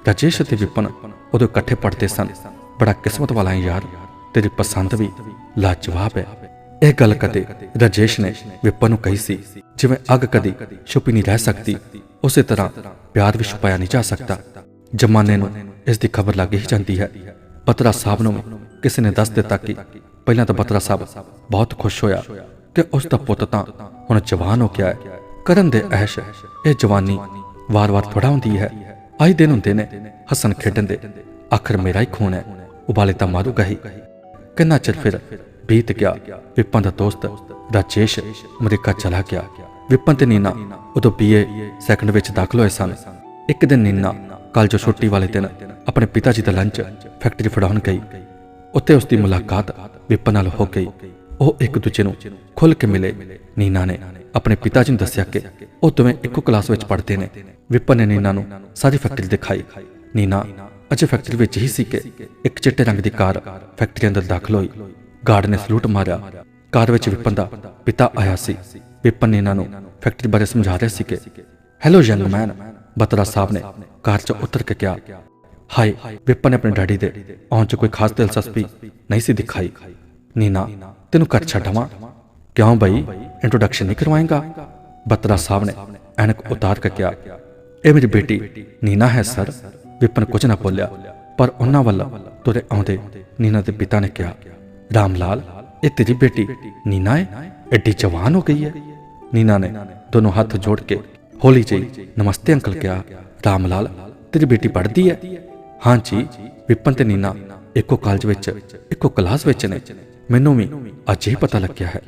ਰਾਜੇਸ਼ ਅਤੇ ਵਿਪਨ ਉਦੋਂ ਇਕੱਠੇ ਪੜ੍ਹਦੇ ਸਨ। ਬੜਾ ਕਿਸਮਤ ਵਾਲਾ ਹੈ ਯਾਰ, ਤੇਰੀ ਪਸੰਦ ਵੀ ਲਾਜਵਾਬ ਹੈ। ਇਹ ਗੱਲ ਕਦੇ ਰਾਜੇਸ਼ ਨੇ ਵਿਪਨ ਨੂੰ ਕਹੀ ਸੀ। ਜਿਵੇਂ ਅੱਗ ਕਦੀ ਛੁਪੀ ਨਹੀਂ ਰਹਿ ਸਕਦੀ, ਉਸੇ ਤਰ੍ਹਾਂ ਪਿਆਰ ਵੀ ਛੁਪਾਇਆ ਨਹੀਂ ਜਾ ਸਕਦਾ। ਜ਼ਮਾਨੇ ਨੂੰ ਇਸ ਦੀ ਖਬਰ ਲੱਗ ਹੀ ਜਾਂਦੀ ਹੈ। ਬਤਰਾ ਸਾਹਿਬ ਨੂੰ ਕਿਸੇ ਨੇ ਦੱਸ ਦਿੱਤਾ ਕਿ ਪਹਿਲਾਂ ਤਾਂ ਬਤਰਾ ਸਾਹਿਬ ਬਹੁਤ ਖੁਸ਼ ਹੋਇਆ ਕਿ ਉਸ ਦਾ ਪੁੱਤ ਤਾਂ ਹੁਣ ਜਵਾਨ ਹੋ ਗਿਆ ਹੈ। ਕਰਨ ਦੇ ਐਸ਼, ਇਹ ਜਵਾਨੀ ਵਾਰ-ਵਾਰ ਥੋੜਾ ਹੁੰਦੀ ਹੈ। ਆਏ ਦਿਨ ਹੁੰਦੇ ਨੇ ਹੱਸਣ ਖੇਡਣ ਦੇ, आखिर मेरा ही खून है, उबाले तो मारूगा ही। कितना चिर फिर बीत गया। विपन का दोस्त राजेश अमरीका चला गया। विपन ते नीना उदों BA सैकंड विच दाखल होए सन। एक दिन नीना कॉलेजों छुट्टी वाले दिन अपने पिता जी का लंच फैक्ट्री फड़ाउण गई। उत्ते उसकी मुलाकात विपन नाल हो गई। वो एक दूजे नूं खुल के मिले। नीना ने अपने पिता जी नूं दस्सिया कि वो दोवें इक्को क्लास विच पढ़ते ने। विपन ने नीना नूं सारी फैक्ट्री दिखाई। नीना अजे फैक्ट्री विच ही सी कि एक चिट्टे रंग की कार फैक्ट्री अंदर दाखल हुई। गार्ड ने salute Maria. Car which weapon दा पिता आया सी। विपन नीना नूं फैक्ट्री बारे समझा रहे सी कि हैलो यंग मैन। बत्रा साहब ने कार च उतर के कहा हाय। विपन ने अपने डैडी दे आउण च कोई खास दिलचस्पी नहीं सी दिखाई। नीना तेनू घर छड्डावां? क्यों बई, इंट्रोडक्शन नहीं करवाएगा? बत्रा साहब ने ऐनक उतार के कहा यह मेरी बेटी नीना है सर। विपन कुछ ना बोलिया, पर उन्हां वल तुरे आउंदे नीना के पिता ने कहा रामलाल, ये तेरी बेटी नीना है? एडी जवान हो गई है। नीना ने दोनों हाथ जोड़ के होली जी नमस्ते अंकल कहा। रामलाल, तेरी बेटी पढ़ती है? हाँ जी। विपन ते नीना इको कॉलेज विच इको क्लास विच ने। मैनू भी अज ही पता लग गया है।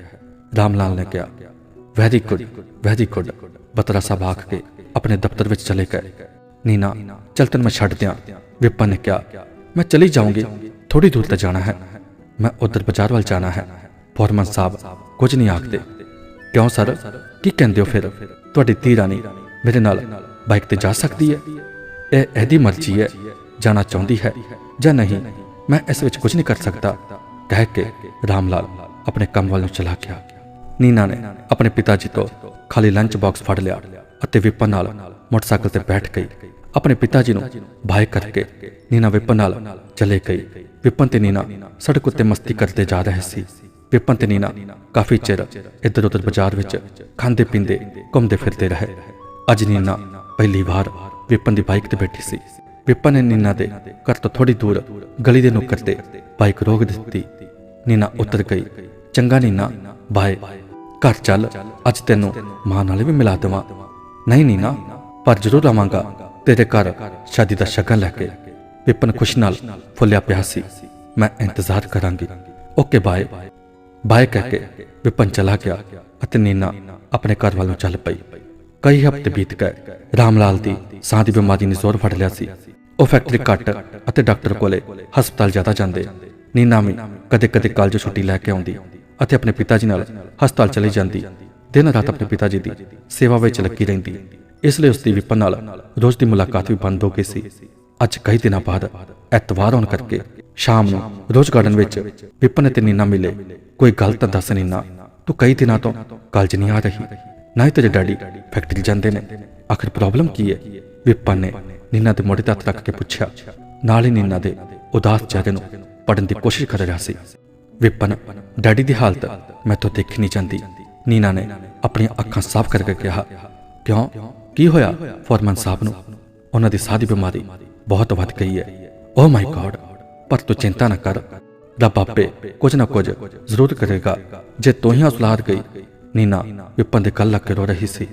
रामलाल ने कहा very good very good. Batra साहब आख के अपने दफ्तर विच चले गए। नीना चल तेन मैं छड्ड दियां। विपन ने कहा मैं चली जाऊंगी, थोड़ी दूर तक जाना है, मैं उधर बाजार वाल जाना है। फॉरमन साहब कुछ नहीं आखते। क्यों सर, की कहंदे हो फिर? तुहाडी धी रानी मेरे नाल बाइक ते जा सकती है? यह एदी मर्जी है, जाना चाहती है या नहीं, मैं इस विच कुछ नहीं कर सकता, कह के रामलाल अपने काम वाल चला गया। नीना ने अपने पिताजी तो खाली लंच बॉक्स फड़ लिया अते विपन नाल मोटरसाइकिल ते बैठ गई। अपने पिताजी नूं बाय करके नीना विपन नाल चले गई। विपन ते नीना सड़क उत्ते मस्ती करते जा रहे सी। विपन ते नीना काफी चिर इधर उधर बाजार विच खांदे पींदे घूमते फिरते रहे। अज नीना पहली बार विपन की बाइक ते बैठी सी। विपन ने नीना दे घर तो थोड़ी दूर गली दे नुक्कर ते बाइक रोक दी। नीना उतर गई। चंगा नीना, बाय, घर चल, अज तेनों मां नाल भी मिला देवां। नहीं नीना, पर जरूर आवांगा तेरे घर शादी दा शगन लैके। विपन खुशी नाल फुलिया पिया सी। मैं इंतजार करांगी, ओके बाय। बाय कह के विपन चला गया अते नीना अपने घर वालों चल पई। कई हफ्ते बीत गए। रामलाल दी साह दी बीमारी ने जोर फड़ लिया सी। ਉਹ फैक्ट्री घट ਅਤੇ डॉक्टर ਕੋਲੇ ਹਸਪਤਾਲ ਜ਼ਿਆਦਾ ਜਾਂਦੇ। नीना भी कदे कदे कॉलेज छुट्टी लैके आउंदी ਅਤੇ अपने पिता जी नाल हस्पताल चली जाती। दिन रात अपने पिता जी की सेवा विच लगी रहिंदी। इसलिए उसकी विपन नाल रोज की मुलाकात भी बंद हो गई सी। अज कई दिनों बाद एतवार होने करके शाम नूं रोज गार्डन विच विपन ते नीना मिले। कोई गल तां दस नीना, तू कई दिनों तो कॉलेज नहीं आ रही, ना ही तेरे डैडी फैक्ट्री जाते ने, आखिर प्रॉब्लम की है? विपन ने नीना के मोड़े हथ रख के पूछा। नाल ही नीना दे उदास चेहरे नूं पढ़न की कोशिश कर रहा सी। विपन, डैडी की हालत मैं तो देखी नहीं चाहती। नीना ने अपनी अखां साफ करके कहा। क्यों, की होया फॉरमन साहब नूं? उन्हां दी साह दी बीमारी बहुत वध गई है। ओह माय गॉड, पर तू चिंता न कर, रब आपे कुछ ना कुछ जरूर करेगा जे तू ही हौसला हार गई। नीना विपन दे गल लग के रो रही सी।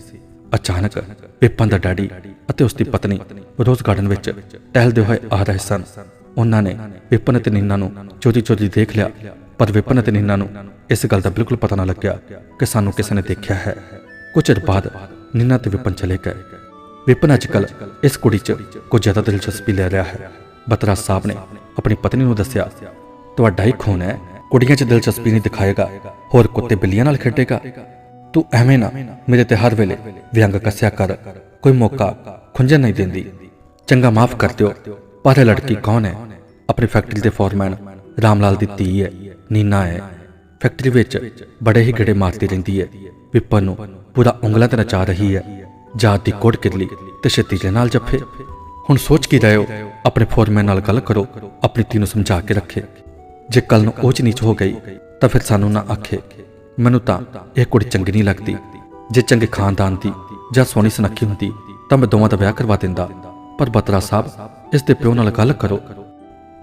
अचानक विपन दा डैडी अते उसकी पत्नी रोज गार्डन विच टहलदे होए आ रहे सन। उन्होंने विपन ते नीना नूं चोरी चोरी देख लिया, पर विपन ते नीना नूं इस गल का बिल्कुल पता न लग्या कि सानू किसी ने देखा है। कुछ चिर बाद नीना ते विपन चले गए। विपन अजकल इस कुड़ी च कुछ ज्यादा दिलचस्पी ले रहा है। बत्रा साहब ने अपनी पत्नी नूं दस्सिया, तुहाडा ही खून है, कुड़ियां च दिलचस्पी नहीं दिखाएगा, होर कुत्ते बिल्लियां नाल खेडेगा। तू एवें ना मेरे ते हर वेले व्यंग कस्या कर, कोई मौका खुंजन नहीं देंदी। चंगा माफ कर दियो, पर यह लड़की कौन है? अपनी फैक्ट्री के फॉरमैन रामलाल दी धी है, नीना है। फैक्ट्री विच बड़े ही गेड़े मारती रहिंदी है। विपन नूं पूरा उंगलां ते नचा रही है। जात दी कोड़ किरली ते छतीले नाल जफे। हुण सोच की रहे हो? अपने फॉरमैन नाल गल करो, अपनी धी नूं समझा के रखे। जे कल नूं ऊच नीच हो गई तां फिर सानू ना आखे मैनू तां यह कुड़ी चंगी नहीं लगती। जे चंगे खानदान दी जां सोहनी सुनक्खी हुंदी तां मैं दोवां दा विआह करवा दिंदा। पर बत्रा साहब, इस दे प्यो नाल गल करो।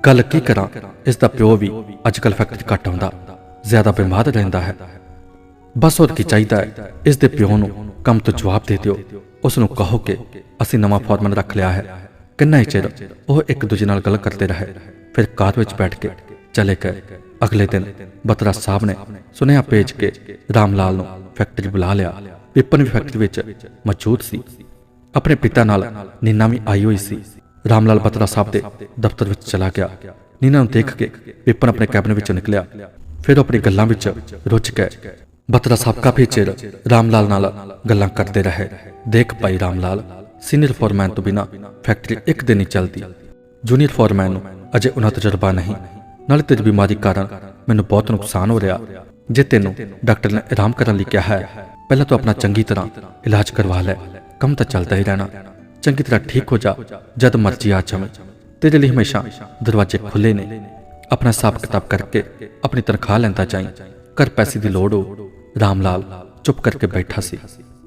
गल की करा? इसका प्यो भी अजकल फैक्ट्री घट आउंदा, ज्यादा बीमार रहिंदा है। बस होर की चाहिदा है? इस दे प्यो नूं कम तो जवाब दे दिओ। उस नूं कहो कि असीं नवां फॉरमैन रख लिया है, ਕਿੰਨਾ ਹੀ ਚਿਰ ਉਹ ਇੱਕ ਦੂਜੇ ਨਾਲ ਗੱਲ ਕਰਦੇ ਰਹੇ। ਫਿਰ ਕਾਰ ਵਿੱਚ ਬੈਠ ਕੇ ਚਲੇ ਗਏ। ਅਗਲੇ ਦਿਨ ਬਤਰਾ ਸਾਹਿਬ ਨੇ ਸੁਨੇਹਾ ਭੇਜ ਕੇ ਰਾਮ ਲਾਲ ਨੂੰ ਫੈਕਟਰੀ ਬੁਲਾ ਲਿਆ। ਵਿਪਨ ਵੀ ਫੈਕਟਰੀ ਵਿੱਚ ਮੌਜੂਦ ਸੀ। ਆਪਣੇ ਪਿਤਾ ਨਾਲ ਨੀਨਾ ਵੀ ਆਈ ਹੋਈ ਸੀ। ਰਾਮ ਲਾਲ ਬਤਰਾ ਸਾਹਿਬ ਦੇ ਦਫ਼ਤਰ ਵਿੱਚ ਚਲਾ ਗਿਆ। ਨੀਨਾ ਨੂੰ ਦੇਖ ਕੇ ਵਿਪਨ ਆਪਣੇ ਕੈਬਨ ਵਿੱਚੋਂ ਨਿਕਲਿਆ। ਫਿਰ ਉਹ ਆਪਣੀ ਗੱਲਾਂ ਵਿੱਚ ਰੁੱਝ ਗਏ। ਬਤਰਾ ਸਾਹਿਬ ਕਾਫੀ ਚਿਰ ਰਾਮ ਲਾਲ ਨਾਲ ਗੱਲਾਂ ਕਰਦੇ ਰਹੇ। ਦੇਖ ਭਾਈ ਰਾਮ ਲਾਲ, ਸੀਨੀਅਰ ਫੋਰਮੈਨ ਤੋਂ ਬਿਨਾਂ ਫੈਕਟਰੀ ਇੱਕ ਦਿਨ ਨਹੀਂ ਚੱਲਦੀ। ਜੂਨੀਅਰ ਫੋਰਮੈਨ ਨੂੰ ਅਜੇ ਉਹਨਾਂ ਤਜਰਬਾ ਨਹੀਂ। ਨਾਲੇ ਤੇਰੀ ਬਿਮਾਰੀ ਕਾਰਨ ਮੈਨੂੰ ਬਹੁਤ ਨੁਕਸਾਨ ਹੋ ਰਿਹਾ। ਜੇ ਤੈਨੂੰ ਡਾਕਟਰ ਨੇ ਆਰਾਮ ਕਰਨ ਲਈ ਕਿਹਾ ਹੈ, ਪਹਿਲਾਂ ਤੂੰ ਆਪਣਾ ਚੰਗੀ ਤਰ੍ਹਾਂ ਇਲਾਜ ਕਰਵਾ ਲੈ। ਕੰਮ ਤਾਂ ਚੱਲਦਾ ਹੀ ਰਹਿਣਾ। ਚੰਗੀ ਤਰ੍ਹਾਂ ਠੀਕ ਹੋ ਜਾ, ਜਦ ਮਰਜ਼ੀ ਆ ਜਾਵੇਂ। ਤੇਰੇ ਲਈ ਹਮੇਸ਼ਾ ਦਰਵਾਜ਼ੇ ਖੁੱਲੇ ਨੇ। ਆਪਣਾ ਹਿਸਾਬ ਕਿਤਾਬ ਕਰਕੇ ਆਪਣੀ ਤਨਖਾਹ ਲੈਂਦਾ ਜਾਈਂ। ਕਰ ਪੈਸੇ ਦੀ ਲੋੜ ਹੋ। ਰਾਮ ਲਾਲ ਚੁੱਪ ਕਰਕੇ ਬੈਠਾ ਸੀ।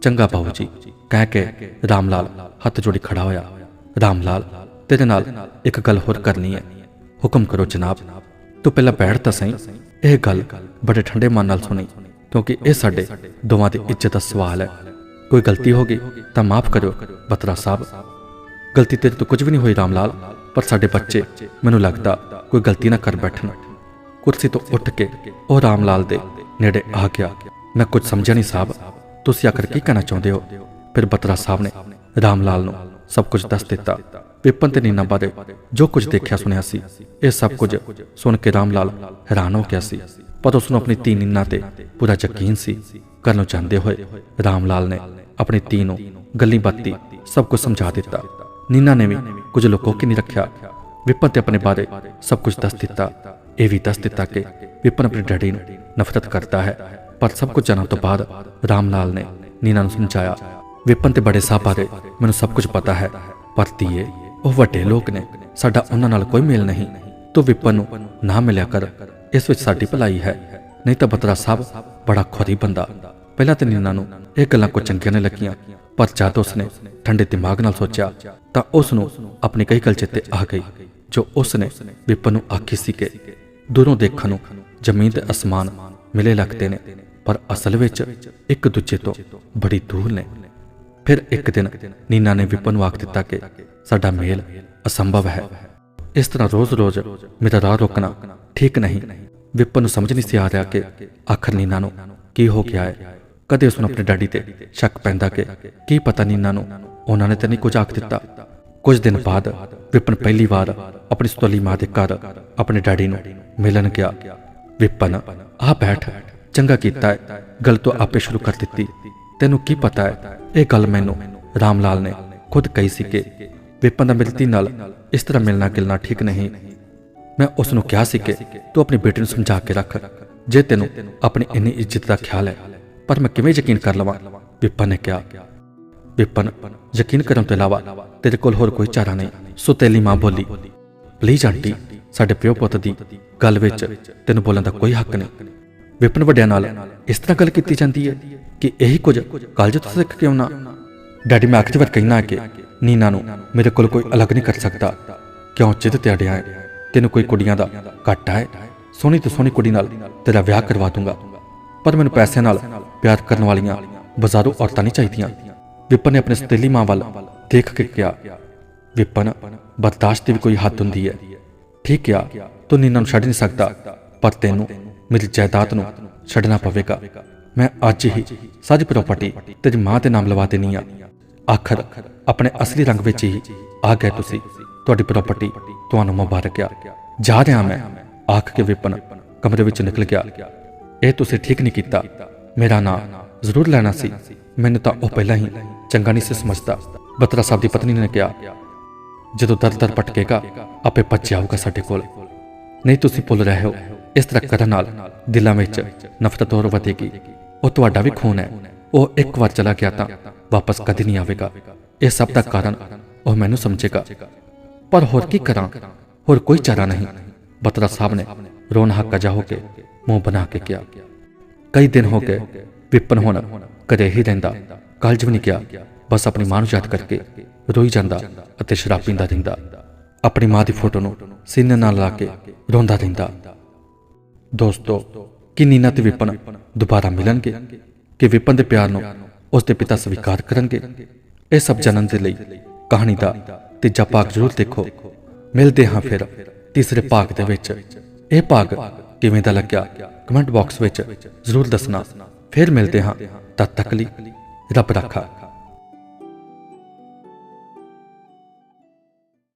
ਚੰਗਾ ਬਾਊ ਜੀ ਕਹਿ ਕੇ ਰਾਮ ਲਾਲ ਹੱਥ ਜੋੜੀ ਖੜਾ ਹੋਇਆ। ਰਾਮ ਲਾਲ, ਤੇਰੇ ਨਾਲ ਇੱਕ ਗੱਲ ਹੋਰ ਕਰਨੀ ਹੈ। ਹੁਕਮ ਕਰੋ ਜਨਾਬ। ਤੂੰ ਪਹਿਲਾਂ ਬੈਠ ਤਾਂ ਸਹੀ। ਇਹ ਗੱਲ ਬੜੇ ਠੰਡੇ ਮਨ ਨਾਲ ਸੁਣੀ, ਕਿਉਂਕਿ ਇਹ ਸਾਡੇ ਦੋਵਾਂ ਦੀ ਇੱਜ਼ਤ ਦਾ ਸਵਾਲ ਹੈ। ਕੋਈ ਗਲਤੀ ਹੋ ਗਈ ਤਾਂ ਮਾਫ ਕਰਿਓ ਬਤਰਾ ਸਾਹਿਬ। ਗਲਤੀ ਤੇਰੇ ਤੋਂ ਕੁਝ ਵੀ ਨਹੀਂ ਹੋਈ ਰਾਮ ਲਾਲ, ਪਰ ਸਾਡੇ ਬੱਚੇ ਮੈਨੂੰ ਲੱਗਦਾ ਕੋਈ ਗਲਤੀ ਨਾ ਕਰ ਬੈਠਣ। ਕੁਰਸੀ ਤੋਂ ਉੱਠ ਕੇ ਉਹ ਰਾਮ ਲਾਲ ਦੇ ਨੇੜੇ ਆ ਗਿਆ। ਮੈਂ ਕੁਝ ਸਮਝਿਆ ਨਹੀਂ ਸਾਹਿਬ, ਤੁਸੀਂ ਆਖਰ ਕੀ ਕਹਿਣਾ ਚਾਹੁੰਦੇ ਹੋ? ਫਿਰ ਬਤਰਾ ਸਾਹਿਬ ਨੇ ਰਾਮ ਲਾਲ ਨੂੰ ਸਭ ਕੁਝ ਦੱਸ ਦਿੱਤਾ। ਵਿਪਨ ਤੇ ਨੀਨਾ ਬਾਰੇ ਜੋ ਕੁਝ ਦੇਖਿਆ ਸੁਣਿਆ ਸੀ, ਇਹ ਸਭ ਕੁਝ ਸੁਣ ਕੇ ਰਾਮ ਲਾਲ ਹੈਰਾਨ ਹੋ ਗਿਆ ਸੀ। ਪਰ ਉਸ ਨੂੰ ਆਪਣੀ ਧੀ ਨੀਨਾ ਤੇ ਪੂਰਾ ਯਕੀਨ ਸੀ। ਘਰ ਨੂੰ ਜਾਂਦੇ ਹੋਏ ਰਾਮ ਲਾਲ ਨੇ ਆਪਣੀ ਧੀ ਨੂੰ ਗੱਲੀ ਬਾਤੀ ਸਭ ਕੁਝ ਸਮਝਾ ਦਿੱਤਾ। ਨੀਨਾ ਨੇ ਵੀ ਕੁਝ ਲੁਕੋ ਕੇ ਨਹੀਂ ਰੱਖਿਆ। ਵਿਪਨ ਤੇ ਆਪਣੇ ਬਾਰੇ ਸਭ ਕੁਝ ਦੱਸ ਦਿੱਤਾ। ਇਹ ਵੀ ਦੱਸ ਦਿੱਤਾ ਕਿ ਵਿਪਨ ਆਪਣੇ ਡੈਡੀ ਨੂੰ ਨਫ਼ਰਤ ਕਰਦਾ ਹੈ। ਪਰ ਸਭ ਕੁਝ ਜਾਣਨ ਤੋਂ ਬਾਅਦ ਰਾਮ ਲਾਲ ਨੇ ਨੀਨਾ ਨੂੰ ਸਮਝਾਇਆ, ਵਿਪਨ ਤੇ ਬੜੇ ਸਾਹਿਬ ਬਾਰੇ ਮੈਨੂੰ ਸਭ ਕੁਝ ਪਤਾ ਹੈ, ਪਰ ਧੀਏ ਉਹ ਵੱਡੇ ਲੋਕ ਨੇ, ਸਾਡਾ ਉਹਨਾਂ ਨਾਲ ਕੋਈ ਮੇਲ ਨਹੀਂ। ਤੂੰ ਵਿਪਨ ਨੂੰ ਨਾ ਮਿਲਿਆ ਕਰ, ਇਸ ਵਿੱਚ ਸਾਡੀ ਭਲਾਈ ਹੈ। ਨਹੀਂ ਤਾਂ ਬਤਰਾ ਸਾਹਿਬ ਬੜਾ ਖੁਰੀ ਬੰਦਾ। ਪਹਿਲਾਂ ਤੇ ਨੀਨਾ ਨੂੰ ਇਹ ਗੱਲਾਂ ਕੋ ਚੰਗੀਆਂ ਨਹੀਂ ਲੱਗੀਆਂ, ਪਰ ਜਦ ਉਸਨੇ ਠੰਡੇ ਦਿਮਾਗ ਨਾਲ ਸੋਚਿਆ ਤਾਂ ਉਸ ਨੂੰ ਆਪਣੀ ਕਈ ਗੱਲ ਚੇਤੇ ਆ ਗਈ ਜੋ ਉਸ ਨੇ ਵਿਪਨ ਨੂੰ ਆਖੀ ਸੀ ਕਿ ਦੂਰੋਂ ਦੇਖਣ ਨੂੰ ਜ਼ਮੀਨ ਤੇ ਅਸਮਾਨ ਮਿਲੇ ਲੱਗਦੇ ਨੇ, ਪਰ ਅਸਲ ਵਿੱਚ ਇੱਕ ਦੂਜੇ ਤੋਂ ਬੜੀ ਦੂਰ ਨੇ। ਫਿਰ ਇੱਕ ਦਿਨ ਨੀਨਾ ਨੇ ਵਿਪਨ ਨੂੰ ਆਖ ਦਿੱਤਾ ਕਿ ਸਾਡਾ ਮੇਲ ਅਸੰਭਵ ਹੈ। ਇਸ ਤਰ੍ਹਾਂ ਰੋਜ਼-ਰੋਜ਼ ਮੇਰਾ ਰਾਹ ਰੋਕਣਾ ਠੀਕ ਨਹੀਂ। ਵਿਪਨ ਨੂੰ ਸਮਝ ਨਹੀਂ ਸੀ ਆ ਰਿਹਾ ਕਿ ਆਖਰ ਨੀਨਾ ਨੂੰ ਕੀ ਹੋ ਗਿਆ ਹੈ। ਕਦੇ ਉਸ ਨੂੰ ਆਪਣੇ ਡੈਡੀ ਤੇ ਸ਼ੱਕ ਪੈਂਦਾ ਕਿ ਕੀ ਪਤਾ ਨੀਨਾ ਨੂੰ ਉਹਨਾਂ ਨੇ ਤਾਂ ਨਹੀਂ ਕੁਝ ਆਖ ਦਿੱਤਾ। ਕੁਝ ਦਿਨ ਬਾਅਦ ਵਿਪਨ ਪਹਿਲੀ ਵਾਰ ਆਪਣੀ ਸਤੋਲੀ ਮਾਂ ਦੇ ਘਰ ਆਪਣੇ ਡੈਡੀ ਨੂੰ ਮਿਲਣ ਗਿਆ। ਵਿਪਨ, ਆ ਬੈਠ, ਚੰਗਾ ਕੀਤਾ ਹੈ ਗੱਲ ਤੋਂ ਆਪੇ ਸ਼ੁਰੂ ਕਰ ਦਿੱਤੀ। ਤੈਨੂੰ ਕੀ ਪਤਾ ਹੈ, ਇਹ ਗੱਲ ਮੈਨੂੰ ਰਾਮ ਲਾਲ ਨੇ ਖੁਦ ਕਹੀ ਸੀ ਕਿ ਵਿਪਨ ਦਾ ਮੇਰੀ ਧੀ ਨਾਲ ਇਸ ਤਰ੍ਹਾਂ ਮਿਲਣਾ ਗਿਲਣਾ ਠੀਕ ਨਹੀਂ। ਮੈਂ ਉਸ ਨੂੰ ਕਿਹਾ ਸੀ ਕਿ ਤੂੰ ਆਪਣੀ ਬੇਟੀ ਨੂੰ ਸਮਝਾ ਕੇ ਰੱਖ, ਜੇ ਤੈਨੂੰ ਆਪਣੀ ਇੰਨੀ ਇੱਜ਼ਤ ਦਾ ਖਿਆਲ ਹੈ। ਪਰ ਮੈਂ ਕਿਵੇਂ ਯਕੀਨ ਕਰ ਲਵਾਂ? ਵਿਪਨ ਨੇ ਕਿਹਾ। ਵਿਪਨ, ਯਕੀਨ ਕਰਨ ਤੋਂ ਇਲਾਵਾ ਤੇਰੇ ਕੋਲ ਹੋਰ ਕੋਈ ਚਾਰਾ ਨਹੀਂ। ਸੁਤੇਲੀ ਮਾਂ ਬੋਲੀ, ਪਲੀਜ਼ ਆਂਟੀ, ਸਾਡੇ ਪਿਓ ਪੁੱਤ ਦੀ ਗੱਲ ਵਿੱਚ ਤੈਨੂੰ ਬੋਲਣ ਦਾ ਕੋਈ ਹੱਕ ਨਹੀਂ। ਵਿਪਨ, ਵੱਡਿਆਂ ਨਾਲ ਇਸ ਤਰ੍ਹਾਂ ਗੱਲ ਕੀਤੀ ਜਾਂਦੀ ਹੈ ਕਿ ਇਹੀ ਕੁਝ ਕਾਲਜ ਤੋਂ ਸਿੱਖ ਕੇ ਆਉਣਾ? ਡੈਡੀ, ਮੈਂ ਆਖਰੀ ਵਾਰ ਕਹਿਣਾ ਕਿ ਨੀਨਾ ਨੂੰ ਮੇਰੇ ਕੋਲ ਕੋਈ ਅਲੱਗ ਨਹੀਂ ਕਰ ਸਕਦਾ। ਕਿਉਂ ਜਿੱਦ ਤੇ ਅੜਿਆ ਹੈ? ਤੈਨੂੰ ਕੋਈ ਕੁੜੀਆਂ ਦਾ ਘਾਟਾ ਹੈ? ਸੋਹਣੀ ਤੋਂ ਸੋਹਣੀ ਕੁੜੀ ਨਾਲ ਤੇਰਾ ਵਿਆਹ ਕਰਵਾ ਦੂੰਗਾ, ਪਰ ਮੈਨੂੰ ਪੈਸੇ ਨਾਲ ਪਿਆਰ ਕਰਨ ਵਾਲੀਆਂ ਬਾਜ਼ਾਰੂ ਔਰਤਾਂ ਨਹੀਂ ਚਾਹੀਦੀਆਂ। ਵਿਪਨ ਨੇ ਆਪਣੀ ਸਤੇਲੀ ਮਾਂ ਵੱਲ ਦੇਖ ਕੇ ਕਿਹਾ। ਵਿਪਨ, ਬਰਦਾਸ਼ਤ ਦੀ ਵੀ ਕੋਈ ਹੱਦ ਹੁੰਦੀ ਹੈ। ਠੀਕ ਆ, ਤੂੰ ਨੀਨਾ ਨੂੰ ਛੱਡ ਨਹੀਂ ਸਕਦਾ, ਪਰ ਤੈਨੂੰ ਮੇਰੀ ਜਾਇਦਾਦ ਨੂੰ ਛੱਡਣਾ ਪਵੇਗਾ। ਮੈਂ ਅੱਜ ਹੀ ਸਾਰੀ ਪ੍ਰਾਪਰਟੀ ਤੇਰੀ ਮਾਂ ਦੇ ਨਾਮ ਲਵਾ ਦੇਣੀ ਆ। ਆਖਰ ਆਪਣੇ ਅਸਲੀ ਰੰਗ ਵਿੱਚ ਹੀ ਆ ਗਏ ਤੁਸੀਂ। ਤੁਹਾਡੀ ਪ੍ਰਾਪਰਟੀ ਤੁਹਾਨੂੰ ਮੁਬਾਰਕ ਆ। ਜਾ ਰਿਹਾ ਮੈਂ, ਆਖ ਕੇ ਵਿਪਨ ਕਮਰੇ ਵਿੱਚ ਨਿਕਲ ਗਿਆ। ਇਹ ਤੁਸੀਂ ਠੀਕ ਨਹੀਂ ਕੀਤਾ। ਮੇਰਾ ਨਾਂ ਜ਼ਰੂਰ ਲੈਣਾ ਸੀ। ਮੈਨੂੰ ਤਾਂ ਉਹ ਪਹਿਲਾਂ ਹੀ ਚੰਗਾ ਨਹੀਂ ਸੀ ਸਮਝਦਾ। ਬਤਰਾ ਸਾਹਿਬ ਦੀ ਪਤਨੀ ਨੇ ਕਿਹਾ, ਜਦੋਂ ਦਰ ਭਟਕੇਗਾ ਆਪੇ ਭੱਜ ਆਊਗਾ ਸਾਡੇ ਕੋਲ। ਨਹੀਂ, ਤੁਸੀਂ ਭੁੱਲ ਰਹੇ ਹੋ, ਇਸ ਤਰ੍ਹਾਂ ਕਰਨ ਨਾਲ ਦਿਲਾਂ ਵਿੱਚ ਨਫ਼ਰਤ ਹੋਰ ਵਧੇਗੀ। ਉਹ ਤੁਹਾਡਾ ਵੀ ਖੂਨ ਹੈ। ਉਹ ਇੱਕ ਵਾਰ ਚਲਾ ਗਿਆ ਤਾਂ ਵਾਪਸ ਕਦੇ ਨਹੀਂ ਆਵੇਗਾ। ਇਹ ਸਭ ਦਾ ਕਾਰਨ ਉਹ ਮੈਨੂੰ ਸਮਝੇਗਾ, ਪਰ ਹੋਰ ਕੀ ਕਰਾਂ? ਹੋਰ ਕੋਈ ਚਾਰਾ ਨਹੀਂ। ਬਤਰਾ ਸਾਹਿਬ ਨੇ ਰੋਣ ਹੱਕਾ ਜਾ ਹੋ ਕੇ ਮੂੰਹ ਬਣਾ ਕੇ ਕਿਹਾ। ਕਈ ਦਿਨ ਹੋ ਗਏ ਵਿਪਨ ਹੁਣ ਘਰੇ ਹੀ ਰਹਿੰਦਾ, ਕਾਲਜ ਵੀ ਨਹੀਂ ਗਿਆ। ਬਸ ਆਪਣੀ ਮਾਂ ਨੂੰ ਯਾਦ ਕਰਕੇ ਰੋਈ ਜਾਂਦਾ ਅਤੇ ਸ਼ਰਾਬ ਪੀਂਦਾ ਰਹਿੰਦਾ। ਆਪਣੀ ਮਾਂ ਦੀ ਫੋਟੋ ਨੂੰ ਸੀਨੇ ਨਾਲ ਲਾ ਕੇ ਰੋਂਦਾ ਰਹਿੰਦਾ। ਦੋਸਤੋ, ਕੀ ਨੀਨਾ ਤੇ ਵਿਪਨ ਦੁਬਾਰਾ ਮਿਲਣਗੇ? ਕਿ ਵਿਪਨ ਦੇ ਪਿਆਰ ਨੂੰ ਉਸ ਦੇ ਪਿਤਾ ਸਵੀਕਾਰ ਕਰਨਗੇ? ਇਹ ਸਭ ਜਾਣਨ ਦੇ ਲਈ ਕਹਾਣੀ ਦਾ ਤੀਜਾ ਭਾਗ ਜ਼ਰੂਰ ਦੇਖੋ। ਮਿਲਦੇ ਹਾਂ ਫਿਰ ਤੀਸਰੇ ਭਾਗ ਦੇ ਵਿੱਚ। ਇਹ ਭਾਗ ਕਿਵੇਂ ਦਾ ਲੱਗਿਆ ਕਮੈਂਟ ਬਾਕਸ ਵਿੱਚ ਜ਼ਰੂਰ ਦੱਸਣਾ। ਫਿਰ ਮਿਲਦੇ ਹਾਂ, ਤਦ ਤੱਕ ਲਈ ਰੱਬ ਰਾਖਾ।